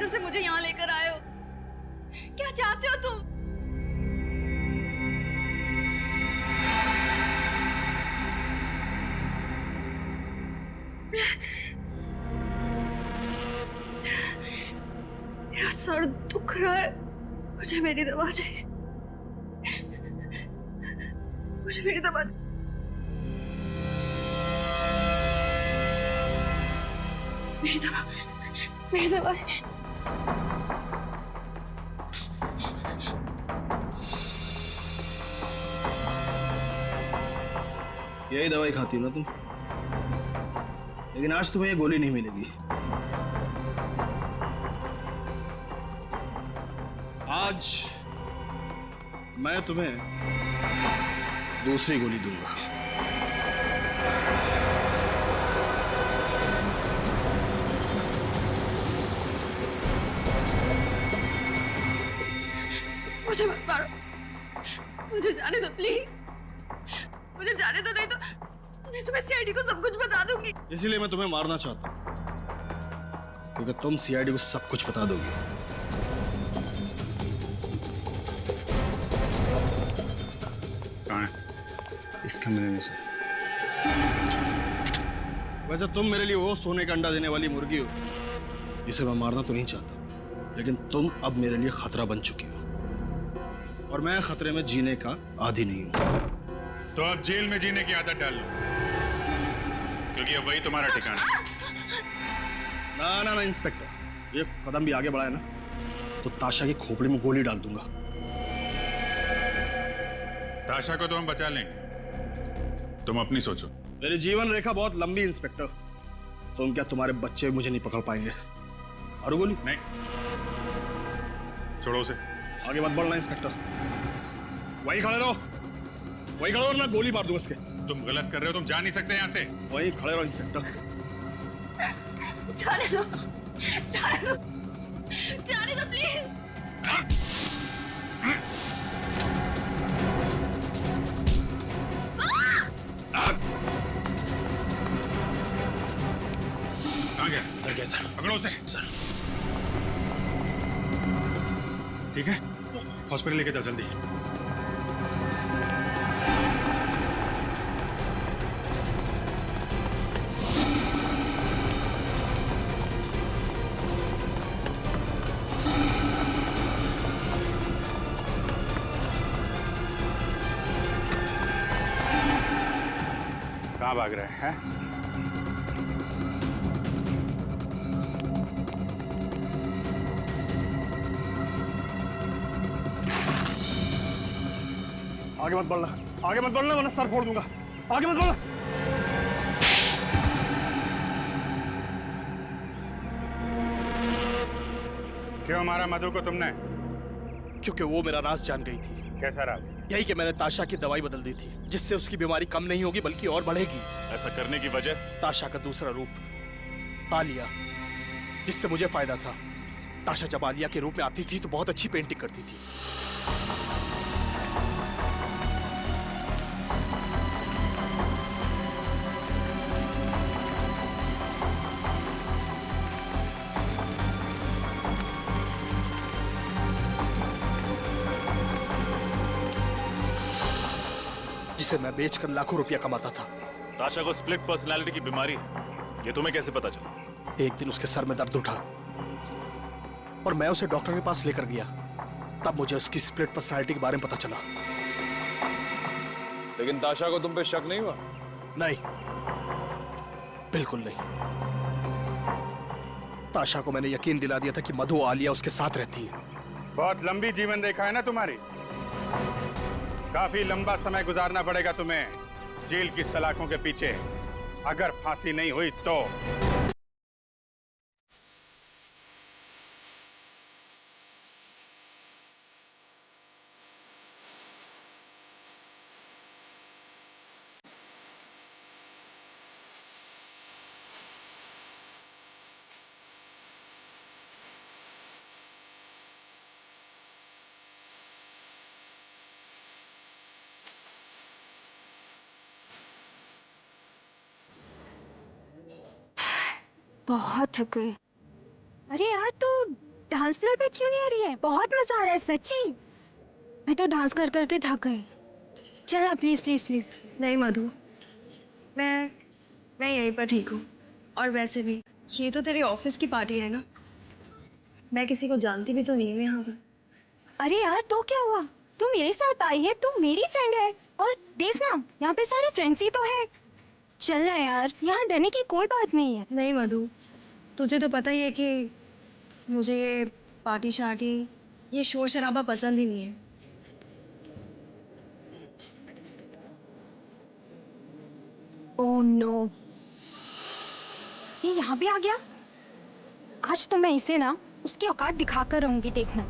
से मुझे यहाँ लेकर आए हो? क्या चाहते हो तुम? मेरा सर दुख रहा है, मुझे मेरी दवा चाहिए, मुझे मेरी दवा। मेरी दवा, मेरी दवा। यही दवाई खाती हो ना तुम? लेकिन आज तुम्हें ये गोली नहीं मिलेगी। आज मैं तुम्हें दूसरी गोली दूंगा। मुझे मत मारो, मुझे जाने दो प्लीज, मुझे जाने दो, नहीं तो मैं तुम्हें सीआईडी को सब कुछ बता दूंगी। इसीलिए मैं तुम्हें मारना चाहता हूं, क्योंकि तुम सीआईडी को सब कुछ बता दोगी। कहाँ है? इस कमरे में से। वैसे तुम मेरे लिए वो सोने का अंडा देने वाली मुर्गी हो जिसे मैं मारना तो नहीं चाहता, लेकिन तुम अब मेरे लिए खतरा बन चुकी हो और मैं खतरे में जीने का आदी नहीं हूं। तो अब जेल में जीने की आदत डाल लो, क्योंकि अब वही तुम्हारा ठिकाना है। ना ना ना इंस्पेक्टर, ये कदम भी आगे बढ़ाया ना तो ताशा की खोपड़ी में गोली डाल दूंगा। ताशा को तो हम बचा लेंगे, तुम अपनी सोचो। मेरी जीवन रेखा बहुत लंबी इंस्पेक्टर, तुम क्या तुम्हारे बच्चे मुझे नहीं पकड़ पाएंगे। और गोली नहीं, छोड़ो उसे। आगे मत बढ़ना इंस्पेक्टर, वहीं खड़े रहो, वहीं खड़े रहो, मैं गोली मार दूंगा इसके। तुम गलत कर रहे हो, तुम जा नहीं सकते यहाँ से। वहीं खड़े रहो इंस्पेक्टर। जाने दो, जाने दो, जाने दो प्लीज। कहाँ गया? इधर गया सर। पकड़ो उसे। सर ठीक है, यस हॉस्पिटल लेके चल जल्दी। कहाँ भाग रहे हैं? आगे मत बढ़ना, आगे मत बढ़ना वरना सर फोड़ दूंगा। आगे मत बढ़ना। क्यों मारा मधु को तुमने? क्योंकि वो मेरा राज जान गई थी। कैसा राज? यही कि मैंने ताशा की दवाई बदल दी थी, जिससे उसकी बीमारी कम नहीं होगी बल्कि और बढ़ेगी। ऐसा करने की वजह? ताशा का दूसरा रूप आलिया, जिससे मुझे फायदा था। ताशा जब आलिया के रूप में आती थी तो बहुत अच्छी पेंटिंग करती थी। जिसे मैं बेचकर लाखों रुपया कमाता था। ताशा को स्प्लिट पर्सनालिटी की बीमारी है, ये तुम्हें कैसे पता चला? एक दिन उसके सर में दर्द उठा और मैं उसे डॉक्टर के पास लेकर गया। तब मुझे उसकी स्प्लिट पर्सनालिटी के बारे में पता चला। लेकिन ताशा को तुम पे शक नहीं हुआ? नहीं, बिल्कुल नहीं। ताशा को मैंने यकीन दिला दिया था कि मधु आलिया उसके साथ रहती है। बहुत लंबी जीवन रेखा है ना तुम्हारी, काफी लंबा समय गुजारना पड़ेगा तुम्हें जेल की सलाखों के पीछे, अगर फांसी नहीं हुई तो। बहुत थक गए। अरे यार, तो डांस फ्लोर पे क्यों नहीं आ रही है? बहुत मजा आ रहा है सच्ची। मैं तो डांस कर करके थक गई। चल ना प्लीज प्लीज प्लीज। नहीं मधु, मैं यहीं पर ठीक हूँ। और वैसे भी ये तो तेरी ऑफिस की पार्टी है ना, मैं किसी को जानती भी तो नहीं हूँ यहाँ पर। अरे यार तो क्या हुआ, तू मेरे साथ आई है, तू मेरी फ्रेंड है। और देख ना यहाँ पे सारे फ्रेंड्स ही तो है। चल ना यार, यहाँ डरने की कोई बात नहीं है। नहीं मधु, तुझे तो पता ही है कि मुझे ये पार्टी शार्टी, ये शोर शराबा पसंद ही नहीं है। ओह नो, ये यहाँ भी आ गया। आज तो मैं इसे ना उसकी औकात दिखाकर रहूंगी, देखना।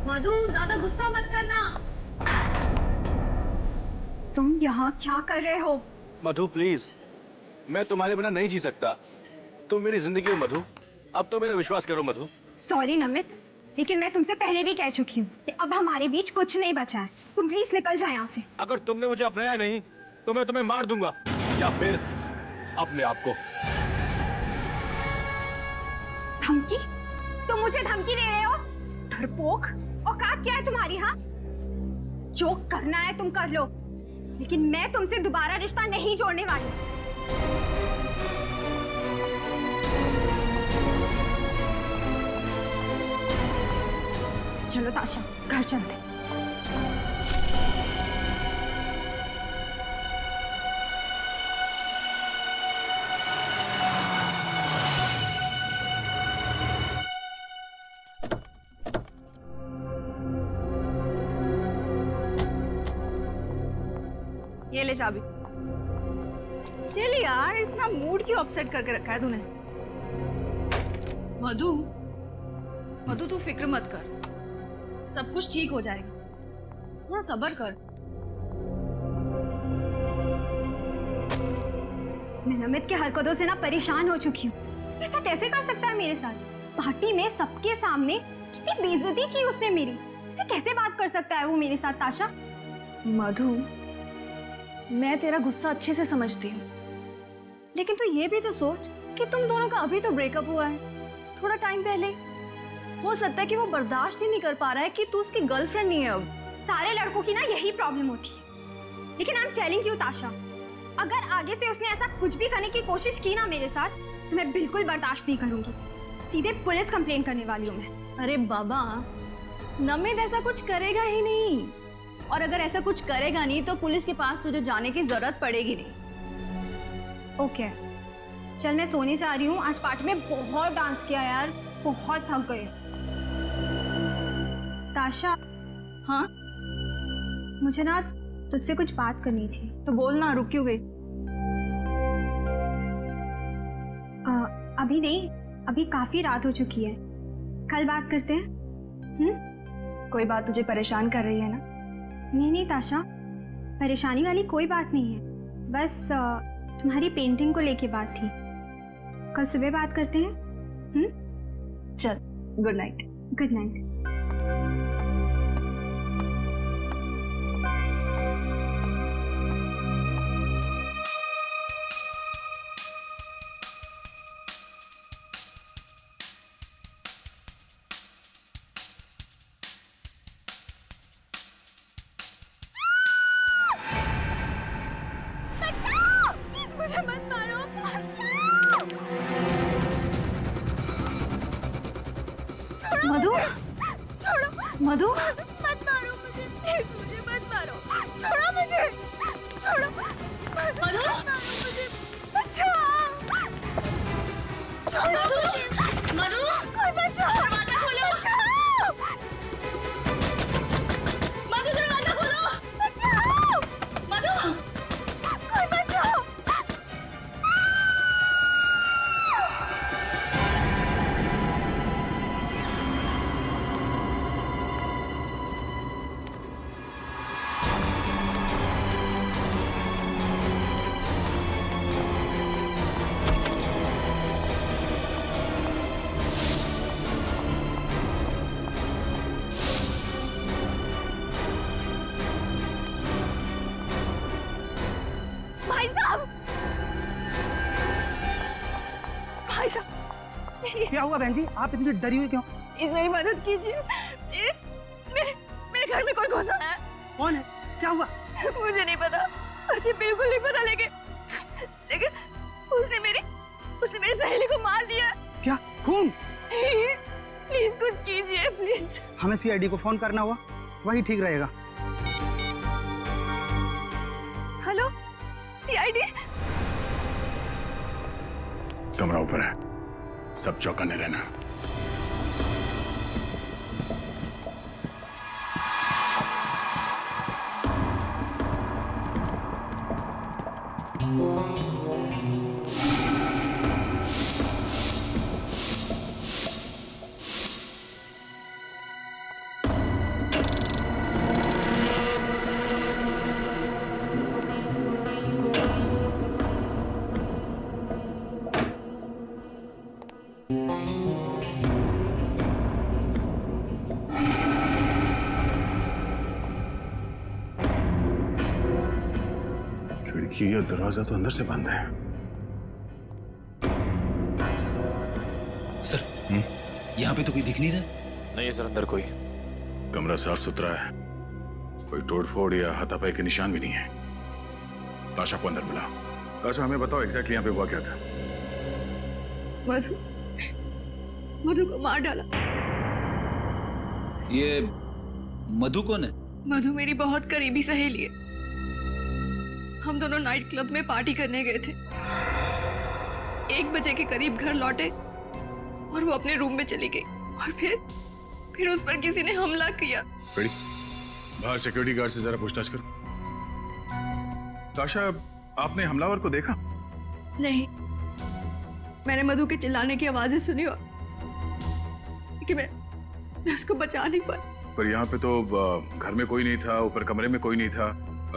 मधु ज्यादा गुस्सा मत करना। तुम यहाँ क्या कर रहे हो? मधु प्लीज, मैं तुम्हारे बिना नहीं जी सकता। तुम मेरी जिंदगी हो मधु, अब तो मेरा विश्वास करो मधु। सॉरी नमित, लेकिन मैं तुमसे पहले भी कह चुकी हूँ कि अब हमारे बीच कुछ नहीं बचा है। तुम प्लीज निकल जाओ यहाँ से। अगर तुमने मुझे अपनाया नहीं तो मैं तुम्हें मार दूंगा, या फिर अपने आप को। धमकी? तुम मुझे धमकी दे रहे हो? डरपोक, औकात क्या है तुम्हारी? हाँ, जो करना है तुम कर लो, लेकिन मैं तुमसे दोबारा रिश्ता नहीं जोड़ने वाली। चलो ताशा, घर चलते। ये ले चाबी। चल यार, इतना मूड क्यों अपसेट करके रखा है तूने? मधु, मधु तू फिक्र मत कर, सब कुछ ठीक हो जाएगा। थोड़ा सब्र कर। मैं नमित के हरकतों से ना परेशान हो चुकी हूँ। ऐसा कैसे कर सकता है मेरे साथ? पार्टी में सबके सामने कितनी बेइज्जती की उसने मेरी। ऐसे कैसे बात कर सकता है वो मेरे साथ? ताशा, मधु, मैं तेरा गुस्सा अच्छे से समझती हूँ, लेकिन तू ये भी तो सोच कि तुम दोनों का अभी तो ब्रेकअप हुआ है। थोड़ा टाइम पहले हो सकता है कि वो बर्दाश्त ही नहीं कर पा रहा है कि तू उसकी गर्लफ्रेंड नहीं है अब। सारे लड़कों की ना यही प्रॉब्लम होती है। लेकिन आई एम टेलिंग यू ताशा, अगर आगे से उसने ऐसा कुछ भी करने की कोशिश की ना मेरे साथ, तो मैं बिल्कुल बर्दाश्त नहीं करूंगी। सीधे पुलिस कंप्लेन करने वाली हूँ मैं। अरे बाबा, नमित ऐसा कुछ करेगा ही नहीं, और अगर ऐसा कुछ करेगा नहीं तो पुलिस के पास तुझे जाने की जरूरत पड़ेगी नहीं। ओके, चल मैं सोने जा रही हूँ। आज पार्टी में बहुत डांस किया यार, बहुत थक गए। ताशा, हाँ मुझे ना तुझसे कुछ बात करनी थी। तो बोल ना, रुक क्यों गई? अभी नहीं, अभी काफी रात हो चुकी है, कल बात करते हैं। कोई बात तुझे परेशान कर रही है ना? नहीं नहीं ताशा, परेशानी वाली कोई बात नहीं है, बस तुम्हारी पेंटिंग को लेके बात थी। कल सुबह बात करते हैं। चल, गुड नाइट। Good night. मुझे मत मारो, मधु, छोड़ो, मधु, मत मारो मुझे, प्लीज मुझे मत मारो, छोड़ो मुझे, छोड़ो, मधु, मत मारो मुझे, बचाओ, छोड़ो मुझे, मधु, कोई बचाओ, दरवाजा खोलो, बचाओ, मधु दरवाजा खोलो, बचाओ, मधु, कोई बचाओ। भाई साहब, क्या हुआ बहन जी, आप इतनी डरी हुई क्यों? प्लीज मेरी मदद कीजिए। मेरे घर में कोई घुसा है। कौन है, क्या हुआ? मुझे नहीं पता, मुझे बिल्कुल नहीं पता, लेकिन उसने मेरी सहेली को मार दिया। क्या, खून? प्लीज कुछ कीजिए प्लीज। हमें सीआईडी को फोन करना हुआ, वही ठीक रहेगा। Hello CID. कमरा ऊपर है, सब चौकन्ने रहना। खिड़की और दरवाजा तो अंदर से बंद है। सर, यहाँ पे तो कोई दिख नहीं रहा। नहीं है सर, अंदर कोई। कमरा साफ सुथरा है, कोई तोड़फोड़ या हाथापाई के निशान भी नहीं है। ताशा को अंदर बुलाओ। ताशा, हमें बताओ एग्जैक्टली यहाँ पे हुआ क्या था? मधु को मार डाला। ये मधु कौन है? मधु मेरी बहुत करीबी सहेली है। हम दोनों नाइट क्लब में पार्टी करने गए थे। 1 बजे के करीब घर लौटे और वो अपने रूम में चली गई, और फिर उस पर किसी ने हमला किया। रेडी? बाहर सिक्योरिटी गार्ड से जरा पूछताछ करो। ताशा, आपने हमलावर को देखा? नहीं, मैंने मधु के चिल्लाने की आवाजें सुनी और कि मैं उसको बचा नहीं पाई। पर यहाँ पे तो घर में कोई नहीं था, ऊपर कमरे में कोई नहीं था,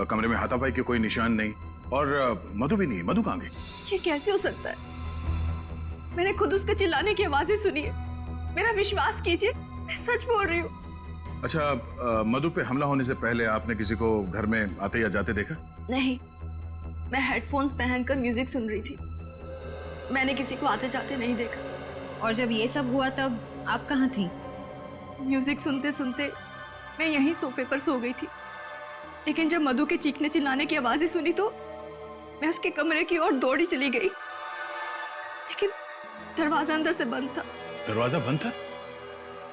कमरे में हाथापाई के कोई निशान नहीं, और मधु भी नहीं। मधु कहाँ गई? ये कैसे हो सकता है? मैंने खुद उसके चिल्लाने की आवाजें सुनी है। मेरा विश्वास कीजिए, मैं सच बोल रही हूँ। अच्छा, मधु पे हमला होने से पहले आपने किसी को घर में आते या जाते देखा? नहीं, मैं हेडफोन्स पहनकर म्यूजिक सुन रही थी। मैंने किसी को आते जाते नहीं देखा। और जब ये सब हुआ तब आप कहाँ थी? म्यूजिक सुनते सुनते मैं यहीं सोफे पर सो गई थी, लेकिन जब मधु के चीखने चिल्लाने की आवाजें सुनी तो मैं उसके कमरे की ओर दौड़ी चली गई, लेकिन दरवाजा अंदर से बंद था। दरवाजा बंद था?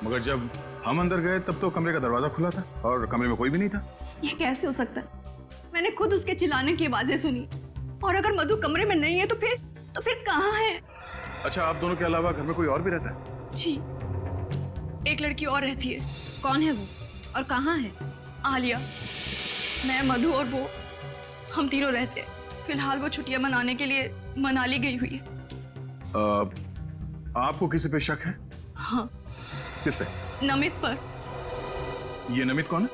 मगर जब हम अंदर गए तब तो कमरे का दरवाजा खुला था और कमरे में कोई भी नहीं था। ये कैसे हो सकता है? मैंने खुद उसके चिल्लाने की आवाजें सुनी, और अगर मधु कमरे में नहीं है तो फिर कहाँ है? अच्छा, आप दोनों के अलावा घर में कोई और भी रहता है? जी, एक लड़की और रहती है। कौन है वो और कहाँ है? आलिया, मैं, मधु और वो, हम तीनों रहते हैं। फिलहाल वो छुट्टियां मनाने के लिए मनाली गई हुई है। आपको किसी पे शक है? हाँ। किस पे? नमित पर। ये नमित कौन है?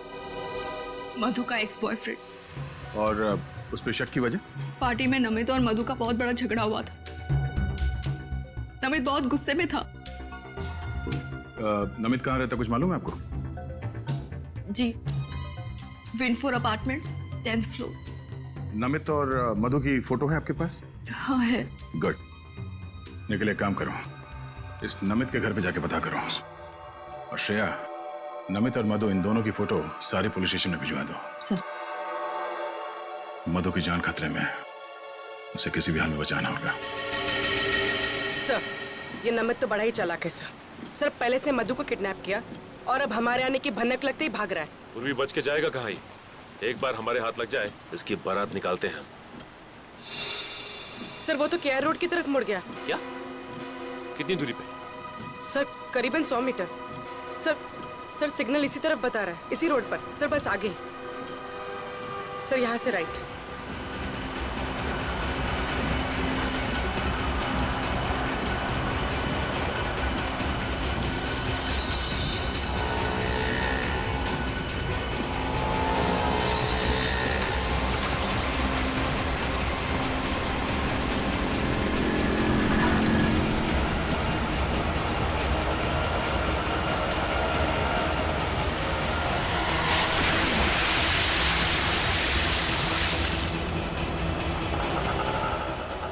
मधु का एक्स बॉयफ्रेंड। और उस पे शक की वजह? पार्टी में नमित और मधु का बहुत बड़ा झगड़ा हुआ था। नमित बहुत गुस्से में था। नमित कहाँ रहता, कुछ मालूम है आपको? जी, विंडफोर अपार्टमेंट्स, 10th फ्लोर। नमित और मधु की फोटो है आपके पास? हाँ है। गुड। निकले, एक काम करो, इस नमित के घर पे जाके पता करो, और श्रेया, नमित और मधु इन दोनों की फोटो सारे पुलिस स्टेशन में भिजवा दो। सर। मधु की जान खतरे में, उसे किसी भी हाल में बचाना होगा। सर, ये नमित तो बड़ा ही चालाक है सर। सर, पहले इसने मधु को किडनैप किया और अब हमारे आने की भनक लगते ही भाग रहा है। पूर्वी बच के जाएगा कहाँ ही? एक बार हमारे हाथ लग जाए, इसकी बारात निकालते हैं। सर, वो तो केआर रोड की तरफ मुड़ गया। क्या? कितनी दूरी पे? सर, करीबन 100 मीटर। सर सिग्नल इसी तरफ बता रहा है, इसी रोड पर। सर, बस आगे ही। सर, यहाँ से राइट।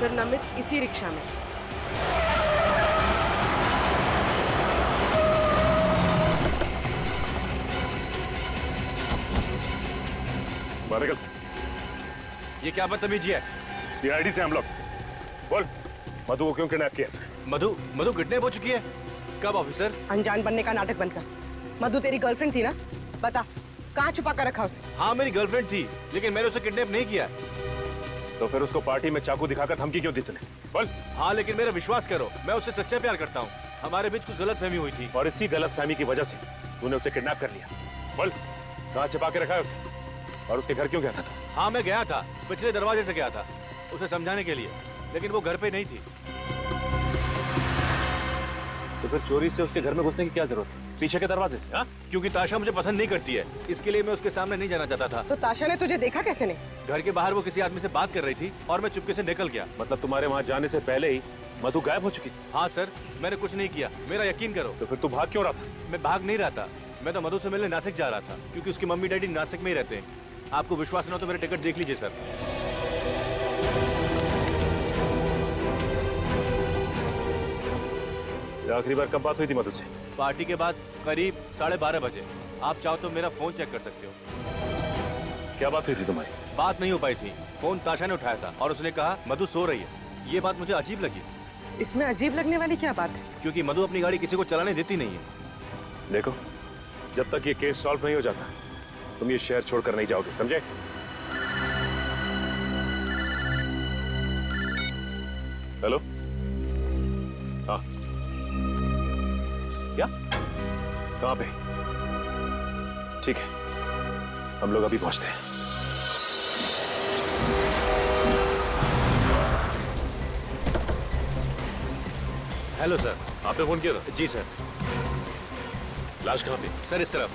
सर, नमित इसी रिक्शा में। बाहर निकल। ये क्या बदतमीजी है? सीआईडी से हम लोग। बोल, मधु को क्यों किडनैप किया? मधु मधु किडनैप हो चुकी है? कब ऑफिसर? अनजान बनने का नाटक बंद कर। मधु तेरी गर्लफ्रेंड थी ना? बता, कहाँ छुपा कर रखा उसे? हाँ मेरी गर्लफ्रेंड थी, लेकिन मैंने उसे किडनैप नहीं किया। तो फिर उसको पार्टी में चाकू दिखाकर धमकी क्यों दी तूने? बोल। हाँ लेकिन मेरा विश्वास करो, मैं उससे सच्चा प्यार करता हूँ। हमारे बीच कुछ गलतफहमी हुई थी। और इसी गलतफहमी की वजह से तूने उसे किडनैप कर लिया। बोल, कहाँ छिपा के रखा है उसे? और उसके घर क्यों गया था तू? हाँ मैं गया था, पिछले दरवाजे से गया था उसे समझाने के लिए, लेकिन वो घर पे नहीं थी। तो फिर चोरी से उसके घर में घुसने की क्या जरूरत है? पीछे के दरवाजे से? हाँ? क्योंकि ताशा मुझे पसंद नहीं करती है, इसके लिए मैं उसके सामने नहीं जाना चाहता था। तो ताशा ने तुझे देखा कैसे नहीं? घर के बाहर वो किसी आदमी से बात कर रही थी और मैं चुपके से निकल गया। मतलब तुम्हारे वहां जाने से पहले ही मधु गायब हो चुकी थी? हाँ सर, मैंने कुछ नहीं किया, मेरा यकीन करो। तो फिर तू भाग क्यों रहा था? मैं भाग नहीं रहा था, मैं तो मधु से मिलने नासिक जा रहा था, क्योंकि उसकी मम्मी डैडी नासिक में ही रहते हैं। आपको विश्वास न हो तो मेरे टिकट देख लीजिए सर। आखिरी बार कब बात हुई थी मधु से? पार्टी के बाद करीब 12:30 बजे। आप चाहो तो मेरा फोन चेक कर सकते हो। क्या बात हुई थी तुम्हारी? बात नहीं हो पाई थी, फोन ताशा ने उठाया था और उसने कहा मधु सो रही है। ये बात मुझे अजीब लगी। इसमें अजीब लगने वाली क्या बात है? क्योंकि मधु अपनी गाड़ी किसी को चलाने देती नहीं है। देखो, जब तक ये केस सॉल्व नहीं हो जाता तुम ये शहर छोड़कर नहीं जाओगे, समझे? हेलो? हाँ, क्या? कहाँ पे? ठीक है, हम लोग अभी पहुंचते हैं। Hello sir. आपने फोन किया था? जी सर। लाश कहाँ पे? सर इस तरफ।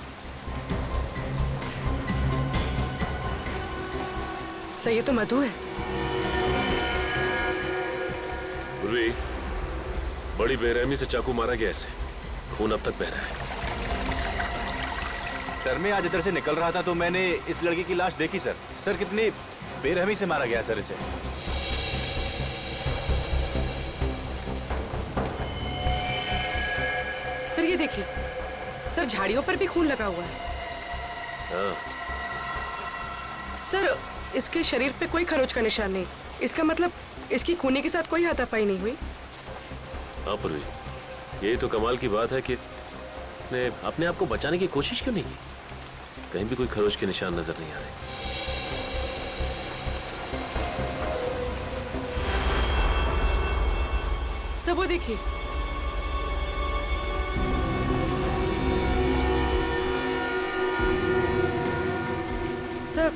सर ये तो मधु है। पूर्वी, बड़ी बेरहमी से चाकू मारा गया इसे, खून अब तक बह रहा है। सर मैं आज इधर से निकल रहा था तो मैंने इस लड़की की लाश देखी सर। सर कितनी बेरहमी से मारा गया सर इसे। सर ये देखिए, सर झाड़ियों पर भी खून लगा हुआ है। हाँ। सर इसके शरीर पे कोई खरोच का निशान नहीं। इसका मतलब इसकी खूनी के साथ कोई हाथापाई नहीं हुई। हाँ पूर्वी, यही तो कमाल की बात है कि इसने अपने आप को बचाने की कोशिश क्यों नहीं की? कहीं भी कोई खरोच के निशान नजर नहीं आ रहे। सर वो देखिए, सर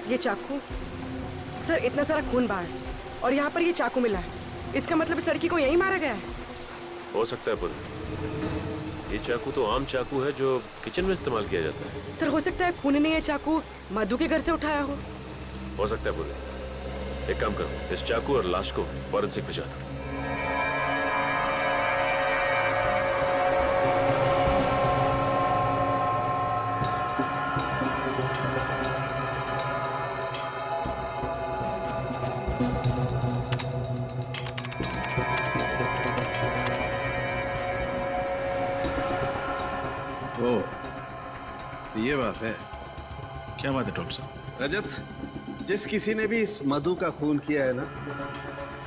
ये चाकू। सर इतना सारा खून बाहर और यहाँ पर ये चाकू मिला है। इसका मतलब इस लड़की को यहीं मारा गया है। हो सकता है पूर्वी, ये चाकू तो आम चाकू है जो किचन में इस्तेमाल किया जाता है। सर हो सकता है खून ने ये चाकू मधु के घर से उठाया हो सकता है पूर्वी। एक काम करो, इस चाकू और लाश को फॉरेंसिक भिजवा दो। ओ, ये बात है। क्या बात है डॉक्टर साहब? रजत, जिस किसी ने भी इस मधु का खून किया है ना,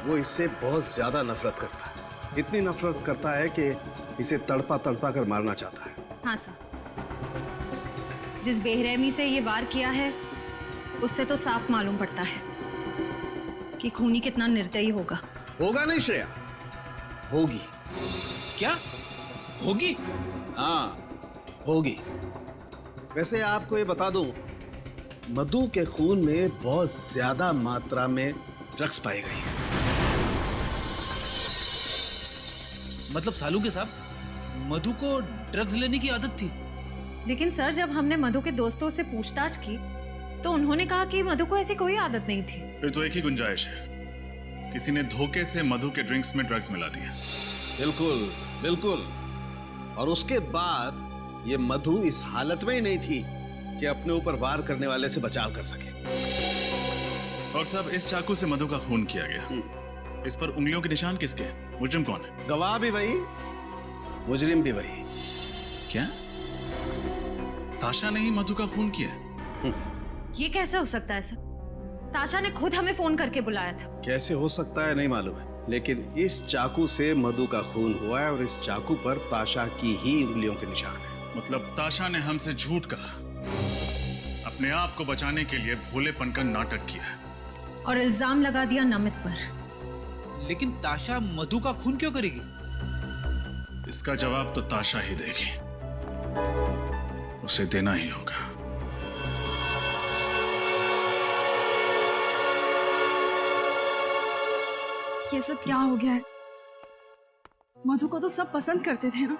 वो इससे बहुत ज्यादा नफरत करता है। इतनी नफरत करता है कि इसे तड़पा तड़पा कर मारना चाहता है। हाँ सर, जिस बेरहमी से ये वार किया है उससे तो साफ मालूम पड़ता है कि खूनी कितना निर्दयी होगा। होगा नहीं श्रेया, होगी। क्या होगी? हाँ होगी। वैसे आपको ये बता दूं, मधु के खून में बहुत ज्यादा मात्रा में ड्रग्स पाई गई है। मतलब सालू के साहब, मधु को ड्रग्स लेने की आदत थी? लेकिन सर जब हमने मधु के दोस्तों से पूछताछ की तो उन्होंने कहा कि मधु को ऐसी कोई आदत नहीं थी। फिर तो एक ही गुंजाइश है, किसी ने धोखे से मधु के ड्रिंक्स में ड्रग्स मिला दिया। बिल्कुल बिल्कुल। और उसके बाद ये मधु इस हालत में ही नहीं थी कि अपने ऊपर वार करने वाले से बचाव कर सके। डॉक्टर साहब, इस चाकू से मधु का खून किया गया। इस पर उंगलियों के निशान किसके हैं? मुजरिम कौन है? गवाह भी वही, मुजरिम भी वही। क्या ताशा ने ही मधु का खून किया? ये कैसे हो सकता है सर? ताशा ने खुद हमें फोन करके बुलाया था। कैसे हो सकता है नहीं मालूम है, लेकिन इस चाकू से मधु का खून हुआ है और इस चाकू पर ताशा की ही उंगलियों के निशान है। मतलब ताशा ने हमसे झूठ कहा, अपने आप को बचाने के लिए भोलेपन का नाटक किया और इल्जाम लगा दिया नमित पर। लेकिन ताशा मधु का खून क्यों करेगी? इसका जवाब तो ताशा ही देगी, उसे देना ही होगा। ये सब क्या हो गया है? मधु को तो सब पसंद करते थे ना।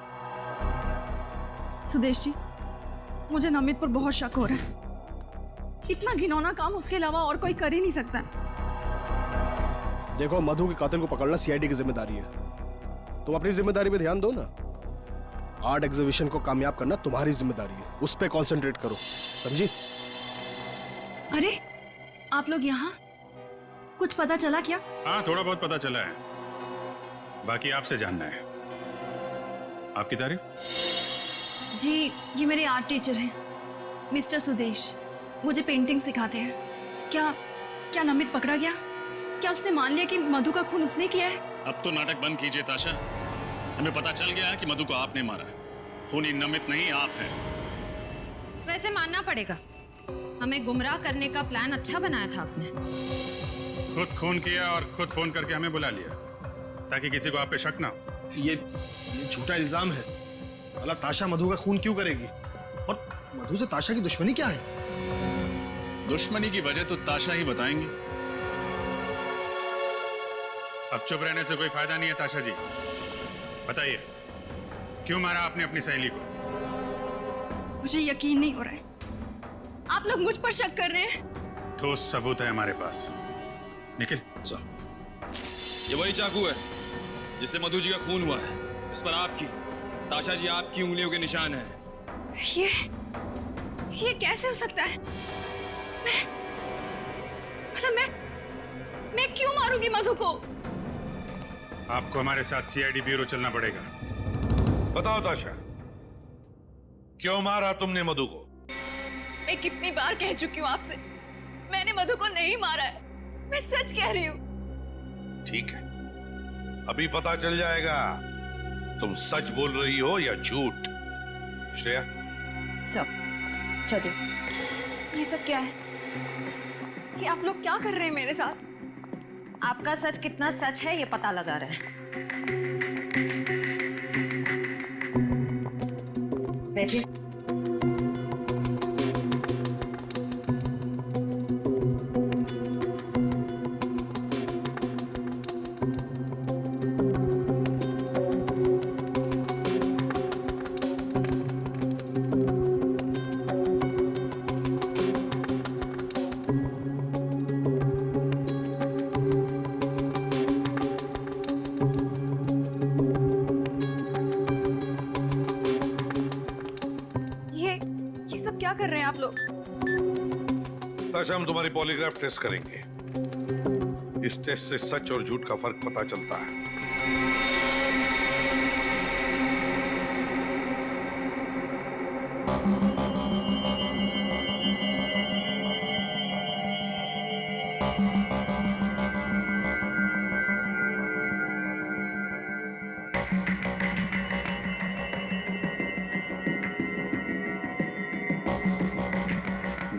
सुदेश जी, मुझे नमित पर बहुत शक हो रहा है। इतना घिनौना काम उसके अलावा और कोई कर ही नहीं सकता। देखो, मधु के कातिल को पकड़ना सीआईडी की जिम्मेदारी है। तुम अपनी जिम्मेदारी पे ध्यान दो ना। आर्ट एग्जीबिशन को कामयाब करना तुम्हारी जिम्मेदारी है, उस पे कंसंट्रेट करो, समझी? अरे, आप लोग यहाँ? कुछ पता चला क्या? हाँ, थोड़ा बहुत पता चला है, बाकी आपसे जानना है। आपकी तारीफ? जी, ये मेरे आर्ट टीचर हैं, मिस्टर सुदेश। मुझे पेंटिंग सिखाते हैं। क्या नमित पकड़ा गया? क्या उसने मान लिया कि मधु का खून उसने किया है? अब तो नाटक बंद कीजिए ताशा। हमें पता चल गया है कि मधु को आपने मारा। खूनी नमित नहीं, आप हैं। वैसे मानना पड़ेगा, हमें गुमराह करने का प्लान अच्छा बनाया था आपने। खुद खून किया और खुद फोन करके हमें बुला लिया ताकि किसी को आप पे शक ना हो। ये झूठा इल्जाम है। भला ताशा मधु का खून क्यों करेगी? और मधु से ताशा की दुश्मनी क्या है? दुश्मनी की वजह तो ताशा ही बताएंगे। अब चुप रहने से कोई फायदा नहीं है ताशा जी, बताइए क्यों मारा आपने अपनी सहेली को? मुझे यकीन नहीं हो रहा है, आप लोग मुझ पर शक कर रहे हैं। ठोस सबूत है हमारे पास। निखिल, ये वही चाकू है जिससे मधु जी का खून हुआ है। इस पर आपकी, ताशा जी, आपकी उंगलियों के निशान हैं। ये कैसे हो सकता है? मैं क्यों मारूंगी मधु को? आपको हमारे साथ सीआईडी ब्यूरो चलना पड़ेगा। बताओ ताशा, क्यों मारा तुमने मधु को? मैं कितनी बार कह चुकी हूँ आपसे, मैंने मधु को नहीं मारा है। मैं सच कह रही हूँ। ठीक है, अभी पता चल जाएगा तुम सच बोल रही हो या झूठ। श्रेया, चलिए। ये सब क्या है? ये आप लोग क्या कर रहे हैं मेरे साथ? आपका सच कितना सच है ये पता लगा रहे हैं। बैठिए। क्या कर रहे हैं आप लोग? ताशा, हम तुम्हारी पॉलीग्राफ टेस्ट करेंगे। इस टेस्ट से सच और झूठ का फर्क पता चलता है।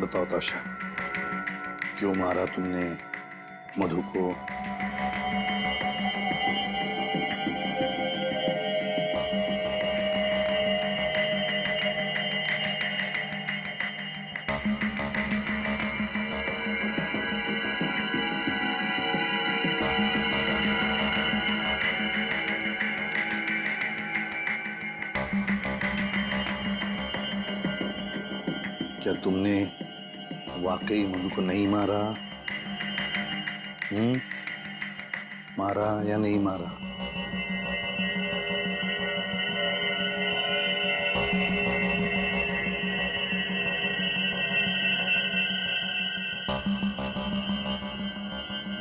बताओ ताशा, क्यों मारा तुमने मधु को? क्या तुमने वाकई मधु को नहीं मारा? मारा या नहीं मारा?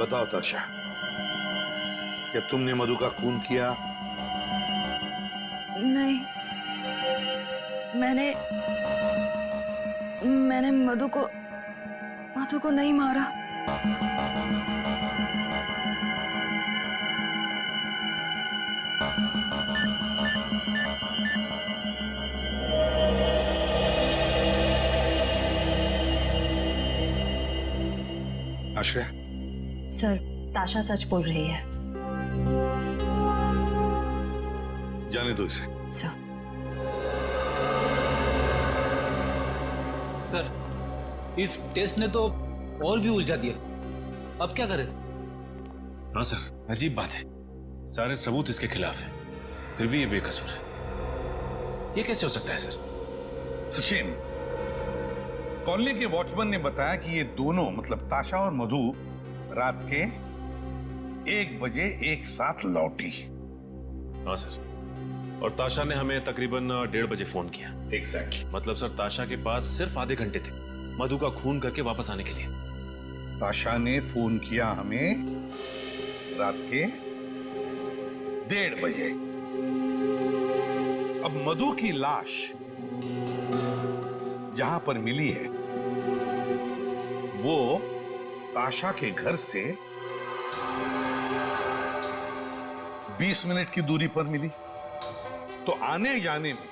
बताओ ताशा, क्या तुमने मधु का खून किया? नहीं, मैंने मधु को मधु को नहीं मारा। आश्रय, सर, ताशा सच बोल रही है। जाने दो इसे। सर, इस टेस्ट ने तो और भी उलझा दिया। अब क्या करें? हाँ सर, अजीब बात है, सारे सबूत इसके खिलाफ है, फिर भी ये बेकसूर है। ये कैसे हो सकता है सर? सचिन, कॉलोनी के वॉचमैन ने बताया कि ये दोनों मतलब ताशा और मधु रात के 1 बजे एक साथ लौटी। हाँ सर, और ताशा ने हमें तकरीबन 1:30 बजे फोन किया। एग्जैक्टली। मतलब सर, ताशा के पास सिर्फ आधे घंटे थे मधु का खून करके वापस आने के लिए। ताशा ने फोन किया हमें रात के 1:30 बजे। अब मधु की लाश जहां पर मिली है वो ताशा के घर से 20 मिनट की दूरी पर मिली। तो आने जाने में,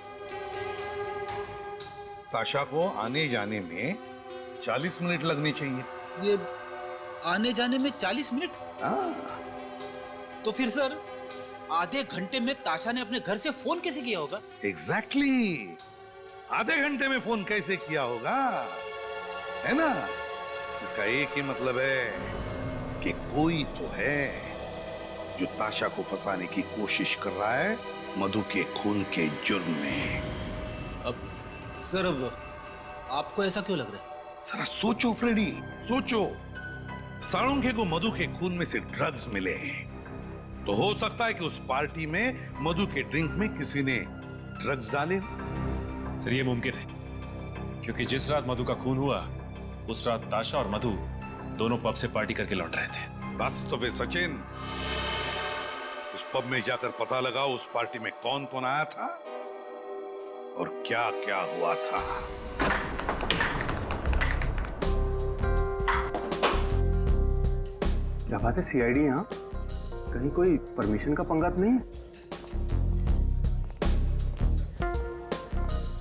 ताशा को आने जाने में 40 मिनट लगने चाहिए। ये आने जाने में 40 मिनट? तो फिर सर, आधे घंटे में ताशा ने अपने घर से फोन कैसे किया होगा? एग्जैक्टली, आधे घंटे में फोन कैसे किया होगा, है ना? इसका एक ही मतलब है कि कोई तो है जो ताशा को फंसाने की कोशिश कर रहा है मधु के खून के जुर्म में। अब सर, अब आपको ऐसा क्यों लग रहा है? जरा सोचो फ्रेडी, सोचो। साळुंखे को मधु के खून में से ड्रग्स मिले, तो हो सकता है कि उस पार्टी में मधु के ड्रिंक में किसी ने ड्रग्स डाले। सर, ये मुमकिन है, क्योंकि जिस रात मधु का खून हुआ उस रात ताशा और मधु दोनों पब से पार्टी करके लौट रहे थे। बस तो फिर सचिन, उस पब में जाकर पता लगाओ उस पार्टी में कौन कौन आया था और क्या क्या हुआ था। क्या बात है, सीआईडी यहाँ? कहीं कोई परमिशन का पंगा तो नहीं?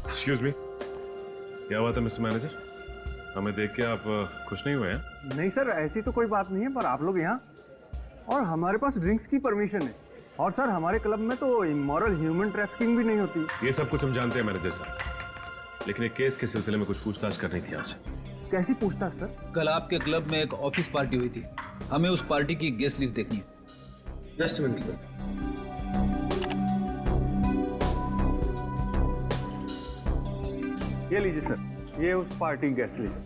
एक्सक्यूज मी, क्या बात है मिस्टर मैनेजर? हमें देख के आप खुश नहीं हुए हैं? नहीं सर, ऐसी तो कोई बात नहीं है, पर आप लोग यहाँ, और हमारे पास ड्रिंक्स की परमिशन है, और सर हमारे क्लब में तो इमोरल ह्यूमन ट्रैफिकिंग भी नहीं होती। ये सब कुछ हम जानते हैं मैनेजर साहब, लेकिन एक केस के सिलसिले में कुछ पूछताछ करनी थी आपसे। कैसी पूछताछ सर? कल आपके क्लब में एक ऑफिस पार्टी हुई थी, हमें उस पार्टी की गेस्ट लिस्ट देखनी है। Just minute sir. ये लीजिए सर, ये उस पार्टी गेस्ट लिस्ट।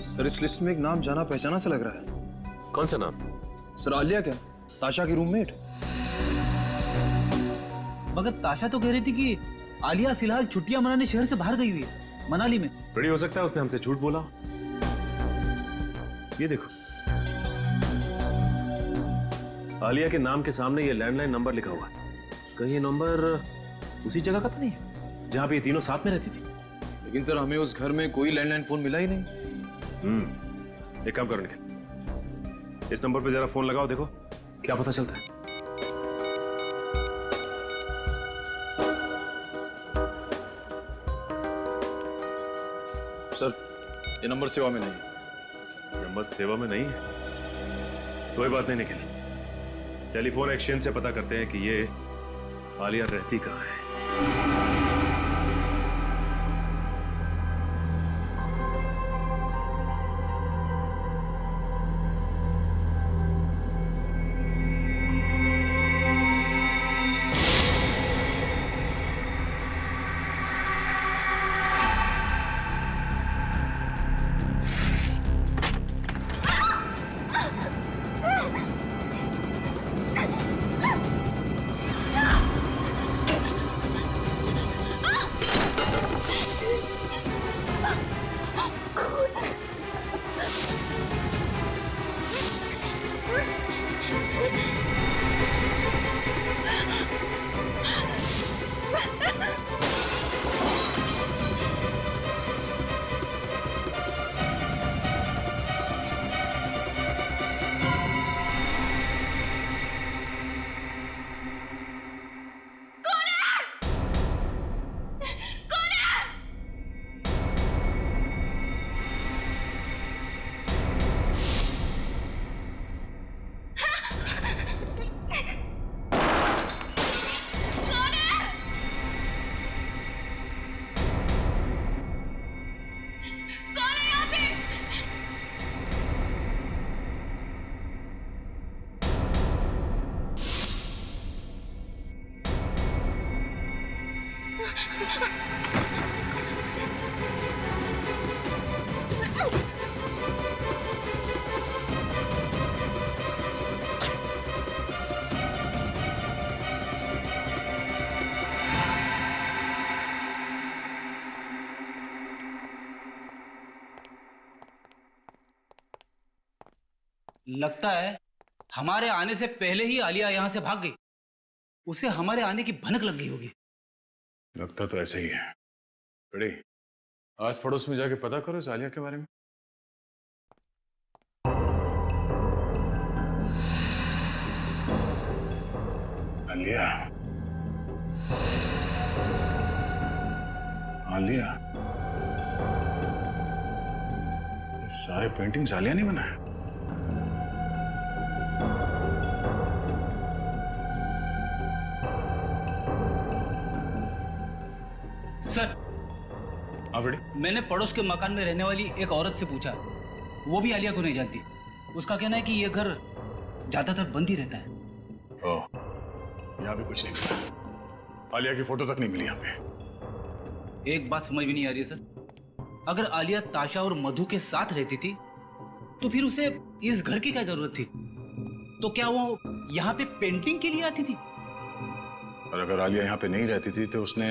सर, इस लिस्ट में एक नाम जाना पहचाना सा लग रहा है। कौन सा नाम? सर, आलिया क्या, ताशा की रूममेट? मगर ताशा तो कह रही थी कि आलिया फिलहाल छुट्टियां मनाने शहर से बाहर गई हुई है, मनाली में। बड़ी हो सकता है उसने हमसे झूठ बोला। ये देखो, आलिया के नाम के सामने ये लैंडलाइन नंबर लिखा हुआ है। कहीं ये नंबर उसी जगह का तो नहीं है जहां पे ये तीनों साथ में रहती थी? लेकिन सर, हमें उस घर में कोई लैंडलाइन फोन मिला ही नहीं। एक काम करो निखिल, इस नंबर पे जरा फोन लगाओ, देखो क्या पता चलता है। सर, ये नंबर सेवा में नहीं है। नंबर सेवा में नहीं है? कोई बात नहीं निखिल, टेलीफोन एक्सचेंज से पता करते हैं कि ये आलिया रहती कहाँ है। लगता है हमारे आने से पहले ही आलिया यहां से भाग गई। उसे हमारे आने की भनक लग गई होगी। लगता तो ऐसे ही है। बड़े आस पड़ोस में जाके पता करो इस आलिया के बारे में। आलिया, आलिया, ये सारे पेंटिंग्स आलिया ने बनाए? सर, मैंने पड़ोस के मकान में रहने वाली एक औरत से पूछा, वो भी आलिया को नहीं जानती। उसका कहना है कि ये घर ज्यादातर बंद ही रहता है। ओह, यहाँ भी कुछ नहीं मिला। आलिया की फोटो तक नहीं मिली यहाँ पे। एक बात समझ में नहीं आ रही है सर, अगर आलिया ताशा और मधु के साथ रहती थी तो फिर उसे इस घर की क्या जरूरत थी? तो क्या वो यहाँ पे पेंटिंग के लिए आती थी? और अगर आलिया यहाँ पे नहीं रहती थी तो उसने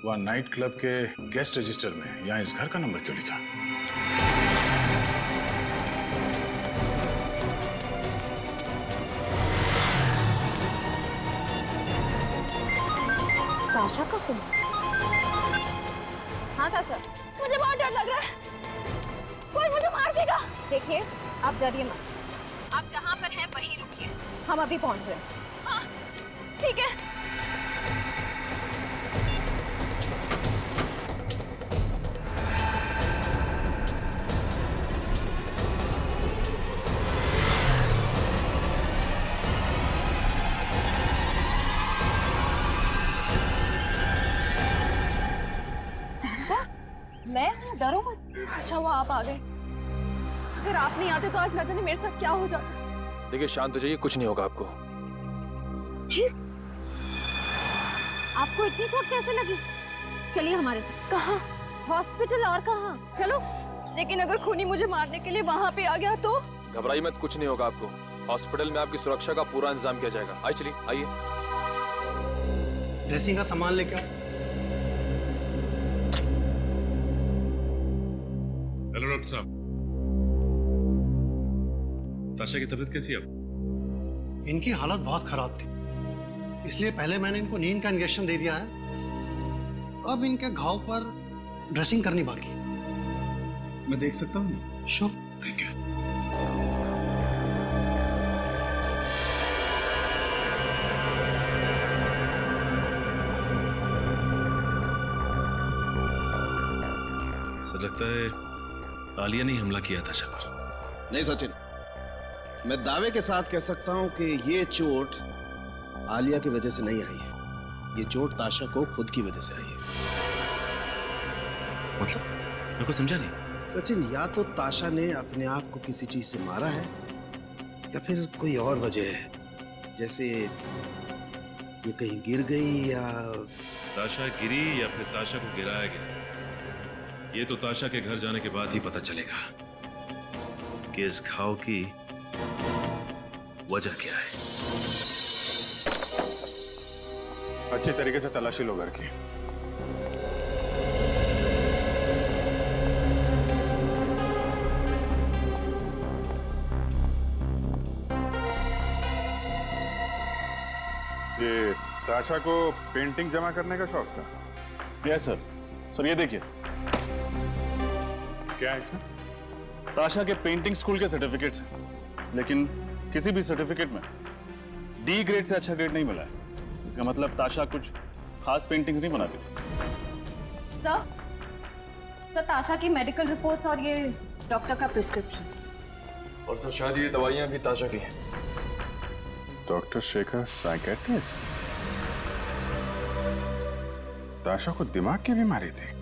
वहाँ नाइट क्लब के गेस्ट रजिस्टर में यहाँ इस घर का नंबर क्यों लिखा? ताशा का फोन? हाँ ताशा, मुझे बहुत डर लग रहा है, कोई मुझे मार देगा। देखिए, आप डरिए मत, आप जहाँ पर हैं वहीं रुकिए, हम अभी पहुँच रहे हैं। हाँ, ठीक है। मैं हूँ, डरो मत। अच्छा हुआ आप आ गए, अगर आप नहीं आते तो आज न जाने मेरे साथ क्या हो जाता। देखिए शांत हो जाइए, कुछ नहीं होगा आपको। आपको इतनी चोट कैसे लगी? चलिए हमारे साथ। कहाँ? हॉस्पिटल और कहाँ? चलो। लेकिन अगर खूनी मुझे मारने के लिए वहाँ पे आ गया तो? घबराइए मत, कुछ नहीं होगा आपको। हॉस्पिटल में आपकी सुरक्षा का पूरा इंतजाम किया जाएगा। आइए चलिए, आइए। ड्रेसिंग का सामान लेके आओ। हेलो डॉक्टर साहब, ताशा की तबीयत कैसी है अब? इनकी हालत बहुत खराब थी, इसलिए पहले मैंने इनको नींद का इंजेक्शन दे दिया है। अब इनके घाव पर ड्रेसिंग करनी बाकी। मैं देख सकता हूँ? श्योर। Thank you. सर लगता है आलिया ने हमला किया था ताशा पर। नहीं सचिन, मैं दावे के साथ कह सकता हूं कि ये चोट आलिया की वजह से नहीं आई है, ये चोट ताशा को खुद की वजह से आई है। मतलब मेरे को समझा नहीं। सचिन, या तो ताशा ने अपने आप को किसी चीज से मारा है या फिर कोई और वजह है, जैसे ये कहीं गिर गई या ताशा गिरी या फिर ताशा को गिराया गया, ये तो ताशा के घर जाने के बाद ही पता चलेगा कि इस घाव की वजह क्या है। अच्छी तरीके से तलाशी लो घर की। ये ताशा को पेंटिंग जमा करने का शौक था? Yes sir. सर ये देखिए, क्या है इसमें? ताशा के पेंटिंग स्कूल के सर्टिफिकेट्स हैं, लेकिन किसी भी सर्टिफिकेट में डी ग्रेड से अच्छा ग्रेड नहीं मिला है। इसका मतलब ताशा कुछ खास पेंटिंग्स नहीं बनाती थी। सर ताशा की मेडिकल रिपोर्ट्स और ये डॉक्टर का प्रिस्क्रिप्शन। और सर शायद ये दवाइयाँ भी ताशा की हैं। Doctor Shekhar psychiatrist? ताशा को दिमाग की बीमारी थी।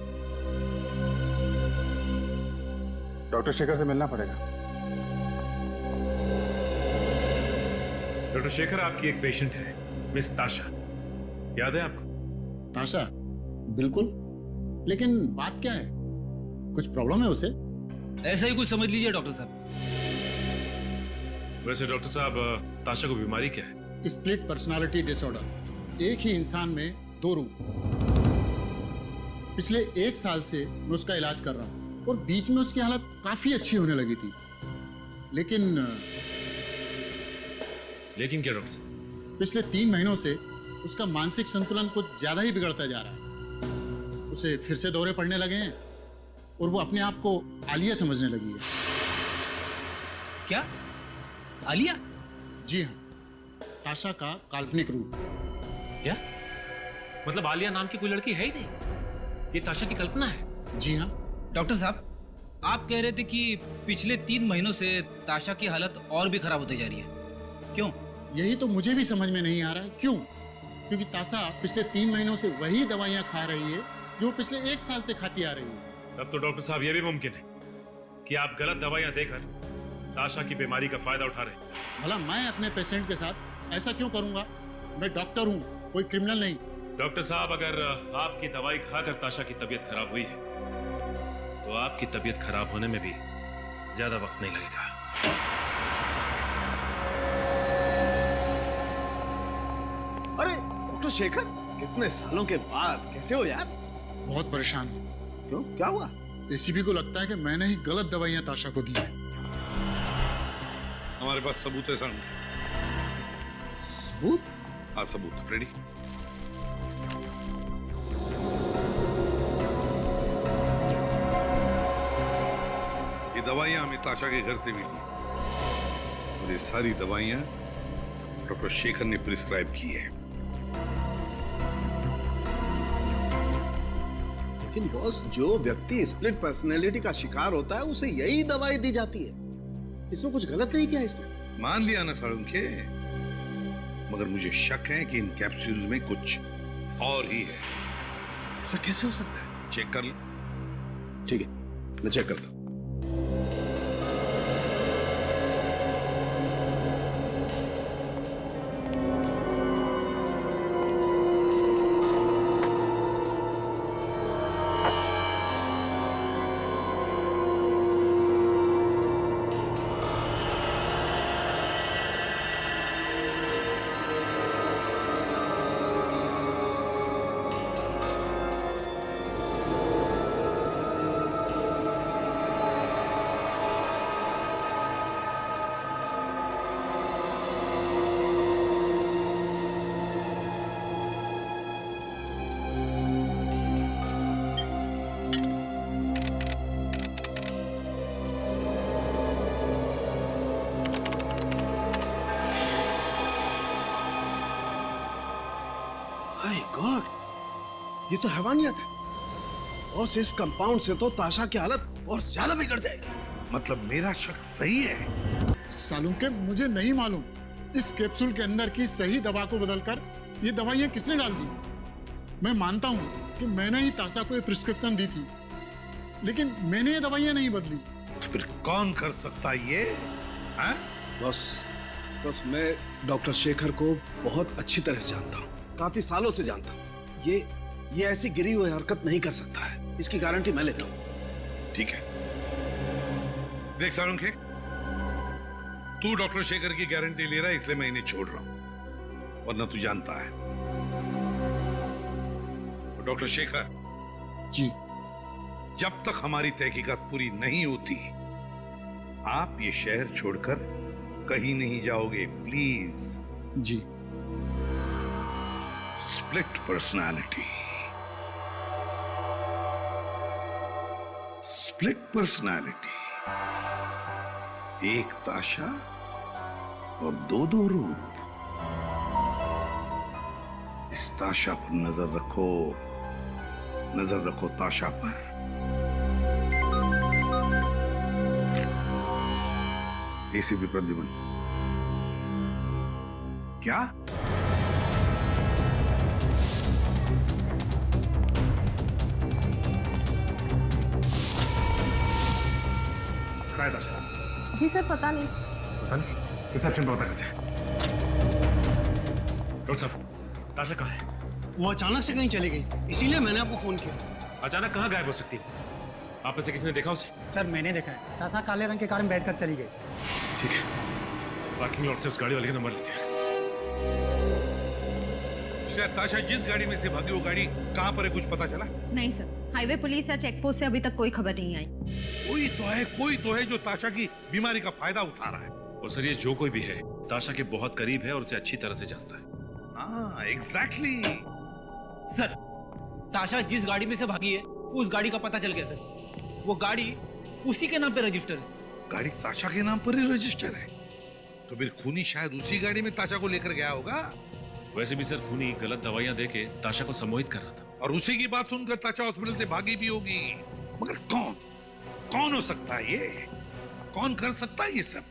डॉक्टर शेखर से मिलना पड़ेगा। डॉक्टर शेखर, आपकी एक पेशेंट है, मिस ताशा, याद है आपको? ताशा? बिल्कुल, लेकिन बात क्या है? कुछ प्रॉब्लम है उसे? ऐसा ही कुछ समझ लीजिए डॉक्टर साहब। वैसे डॉक्टर साहब, ताशा को बीमारी क्या है? Split personality disorder. एक ही इंसान में दो रूप। पिछले 1 साल से मैं उसका इलाज कर रहा हूँ और बीच में उसकी हालत काफी अच्छी होने लगी थी, लेकिन क्या डॉक्टर साहब? पिछले 3 महीनों से उसका मानसिक संतुलन कुछ ज्यादा ही बिगड़ता जा रहा है। उसे फिर से दौरे पड़ने लगे हैं और वो अपने आप को आलिया समझने लगी है। क्या? आलिया? जी हाँ, ताशा का काल्पनिक रूप। क्या मतलब आलिया नाम की कोई लड़की है ही नहीं? ये ताशा की कल्पना है? जी हाँ। डॉक्टर साहब, आप कह रहे थे कि पिछले 3 महीनों से ताशा की हालत और भी खराब होती जा रही है, क्यों? यही तो मुझे भी समझ में नहीं आ रहा है, क्यों? क्योंकि ताशा पिछले 3 महीनों से वही दवाइयाँ खा रही है जो पिछले 1 साल से खाती आ रही है। तब तो डॉक्टर साहब ये भी मुमकिन है कि आप गलत दवाइयां देकर ताशा की बीमारी का फायदा उठा रहे हैं। भला मैं अपने पेशेंट के साथ ऐसा क्यों करूंगा? मैं डॉक्टर हूँ, कोई क्रिमिनल नहीं। डॉक्टर साहब, अगर आपकी दवाई खाकर ताशा की तबीयत खराब हुई है तो आपकी तबीयत खराब होने में भी ज्यादा वक्त नहीं लगेगा। अरे डॉक्टर शेखर, कितने सालों के बाद कैसे हो यार? बहुत परेशान हूँ। क्यों, क्या हुआ? एसीपी को लगता है कि मैंने ही गलत दवाइयाँ ताशा को दी है। हमारे पास सबूत है सर। सबूत? हाँ सबूत, फ्रेडी। ये दवाइयां हमें ताशा के घर से मिली और ये सारी दवाइयां डॉक्टर शेखर ने प्रिस्क्राइब की है। लेकिन बॉस, जो व्यक्ति स्प्लिट पर्सनैलिटी का शिकार होता है उसे यही दवाई दी जाती है। इसमें कुछ गलत नहीं किया इसने। मान लिया ना सालुंखे, मगर मुझे शक है कि इन कैप्सूल्स में कुछ और ही है। ऐसा कैसे हो सकता है? चेक कर ले। ठीक है, मैं चेक करता हूं। गॉड, ये तो हैवानियत है। और इस कंपाउंड से तो ताशा की हालत और ज्यादा बिगड़ जाएगी। मतलब मेरा शक सही है? सालुंखे, मुझे नहीं मालूम इस कैप्सूल के अंदर की सही दवा को बदलकर ये दवाइयाँ किसने डाल दी। मैं मानता हूँ कि मैंने ही ताशा को ये प्रिस्क्रिप्शन दी थी, लेकिन मैंने ये दवाइयाँ नहीं बदली। तो फिर कौन कर सकता ये? बस मैं डॉक्टर शेखर को बहुत अच्छी तरह से जानता हूँ, काफी सालों से जानता हूँ। ये ऐसी गिरी हुई हरकत नहीं कर सकता है, इसकी गारंटी मैं लेता हूँ। ठीक है, देख सालुंखे, तू डॉक्टर शेखर की गारंटी ले रहा है, इसलिए मैं इन्हें छोड़ रहा हूं, वरना तू जानता है डॉक्टर शेखर जी, जब तक हमारी तहकीकात पूरी नहीं होती आप ये शहर छोड़कर कहीं नहीं जाओगे, प्लीज। जी। स्प्लिट पर्सनालिटी, स्प्लिट पर्सनालिटी, एक ताशा और दो रूप। इस ताशा पर नजर रखो ताशा पर। एसीपी प्रद्युमन, क्या? ताशा? जी सर, पता नहीं। रिसेप्शन पर पता करते हैं। डॉक्टर साहब, ताशा कहाँ है? वो अचानक से कहीं चली गई, इसीलिए मैंने आपको फोन किया। अचानक कहाँ गायब हो सकती है? आप में से किसी ने देखा उसे? सर मैंने देखा है, ताशा काले रंग के कार में बैठकर चली गई। ठीक है, पार्किंग लॉट से उस गाड़ी वाले का नंबर लेते हैं। शायद ताशा जिस गाड़ी में से भागी वो गाड़ी कहाँ पर है, कुछ पता चला? नहीं सर, हाईवे पुलिस या चेक पोस्ट से अभी तक कोई खबर नहीं आई। कोई तो है जो ताशा की बीमारी का फायदा उठा रहा है। और सर ये जो कोई भी है ताशा के बहुत करीब है और उसे अच्छी तरह से जानता है। हाँ एग्जैक्टली। सर ताशा जिस गाड़ी में से भागी है उस गाड़ी का पता चल गया सर। वो गाड़ी उसी के नाम पे रजिस्टर है। गाड़ी ताशा के नाम पर ही रजिस्टर है, तो फिर खूनी शायद उसी गाड़ी में ताशा को लेकर गया होगा। वैसे भी सर खूनी गलत दवाइयां देके ताशा को सम्मोहित कर रहा था, और उसी की बात सुनकर ताशा हॉस्पिटल से भागी भी होगी। मगर कौन हो सकता है ये? कौन कर सकता है ये सब?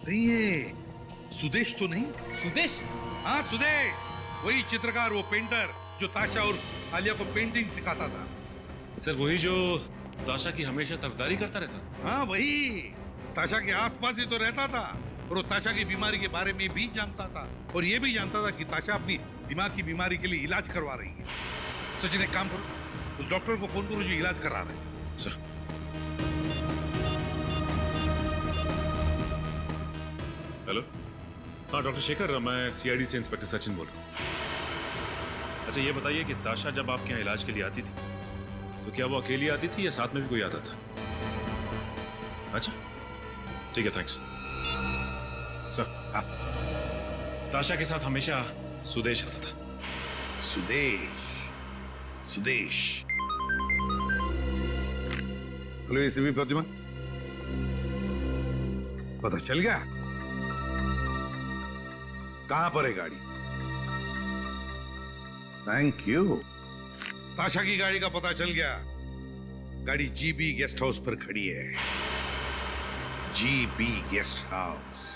नहीं ये सुदेश तो नहीं? सुदेश? हाँ सुदेश, वही चित्रकार, वो पेंटर जो ताशा और आलिया को पेंटिंग सिखाता था। सर वही जो ताशा की हमेशा तरफदारी करता रहता था। हाँ वही, ताशा के आसपास ही तो रहता था और वो ताशा की बीमारी के बारे में भी जानता था, और ये भी जानता था कि ताशा अपनी दिमाग की बीमारी के लिए इलाज करवा रही है। सचिन एक काम करो, उस डॉक्टर को फोन करो जो इलाज करा रहे हैं। सर हेलो, हाँ डॉक्टर शेखर, मैं सीआईडी से इंस्पेक्टर सचिन बोल रहा हूँ। अच्छा ये बताइए कि ताशा जब आपके यहाँ इलाज के लिए आती थी तो क्या वो अकेली आती थी या साथ में भी कोई आता था? अच्छा ठीक है, थैंक्स सर। हाँ ताशा के साथ हमेशा सुदेश आता था। सुदेश। हेलो एसीपी प्रतिमा, पता चल गया कहां पर है गाड़ी? Thank you. ताशा की गाड़ी का पता चल गया। गाड़ी जीबी गेस्ट हाउस पर खड़ी है। GB guest house.